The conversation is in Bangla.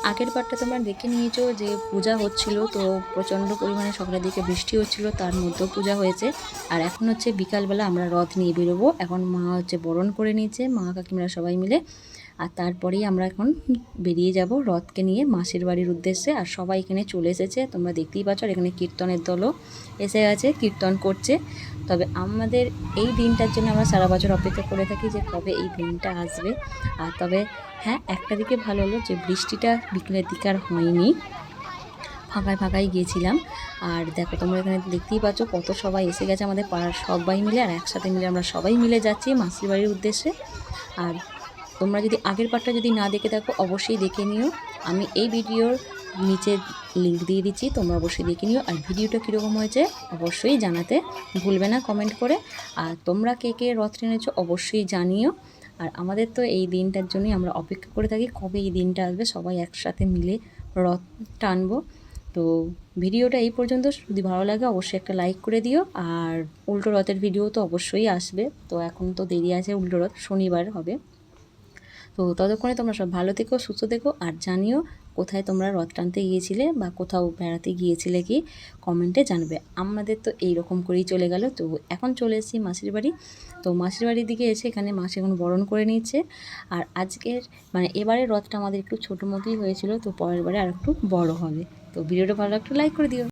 আগের বারটা তোমরা দেখে নিয়েছো যে পূজা হচ্ছিল, তো প্রচণ্ড পরিমাণে সকালের দিকে বৃষ্টি হচ্ছিল, তার মধ্যেও পূজা হয়েছে। আর এখন হচ্ছে বিকালবেলা আমরা রথ নিয়ে বেরোবো। এখন মা হচ্ছে বরণ করে নিয়েছে, মা কাকিমারা সবাই মিলে। আর তারপরেই আমরা এখন বেরিয়ে যাব রথকে নিয়ে মাসির বাড়ির উদ্দেশ্যে। আর সবাই এখানে চলে এসেছে, তোমরা দেখতেই পাচ্ছ। আর এখানে কীর্তনের দলও এসে গেছে, কীর্তন করছে। তবে আমাদের এই দিনটার জন্য আমরা সারা বছর অপেক্ষা করে থাকি যে কবে এই দিনটা আসবে। আর তবে হ্যাঁ, একটা দিকে ভালো হলো যে বৃষ্টিটা বিকেলের দিকে আর হয়নি, ফাঁকায় ফাঁকায় গিয়েছিলাম। আর দেখো তোমরা এখানে দেখতেই পাচ্ছ কত সবাই এসে গেছে আমাদের পাড়ার সবাই মিলে। আর একসাথে মিলে আমরা সবাই মিলে যাচ্ছি মাসির বাড়ির উদ্দেশ্যে। আর তোমরা যদি আগের পার্টটা যদি না দেখে থাকো অবশ্যই দেখে নিও, আমি এই ভিডিওর নিচে লিঙ্ক দিয়ে দিচ্ছি, তোমরা অবশ্যই দেখে নিও। আর ভিডিওটা কীরকম হয়েছে অবশ্যই জানাতে ভুলবে না কমেন্ট করে। আর তোমরা কে কে রথ টেনেছো অবশ্যই জানিও। আর আমাদের তো এই দিনটার জন্যই আমরা অপেক্ষা করে থাকি কবে এই দিনটা আসবে, সবাই একসাথে মিলে রথ টানবো। তো ভিডিওটা এই পর্যন্ত, যদি ভালো লাগে অবশ্যই একটা লাইক করে দিও। আর উল্টো রথের ভিডিও তো অবশ্যই আসবে, তো এখন তো দেরি আছে, উল্টো রথ শনিবার হবে। তো ততক্ষণে তোমরা সব ভালো থেকো, সুস্থ থেকো। আর জানিও কোথায় তোমরা রথ টানতে গিয়েছিলে বা কোথাও বেড়াতে গিয়েছিলে কি, কমেন্টে জানবে। আমাদের তো এইরকম করেই চলে গেল। তো এখন চলে এসেছি মাসির বাড়ি। তো মাসির বাড়ির দিকে এসে এখানে মাসি এখন বরণ করে নিচ্ছে। আর আজকের মানে এবারের রথটা আমাদের একটু ছোটো মতোই হয়েছিল, তো পরের বারে আর একটু বড় হবে। তো ভিডিওটা ভালো লাগলে লাইক করে দিও।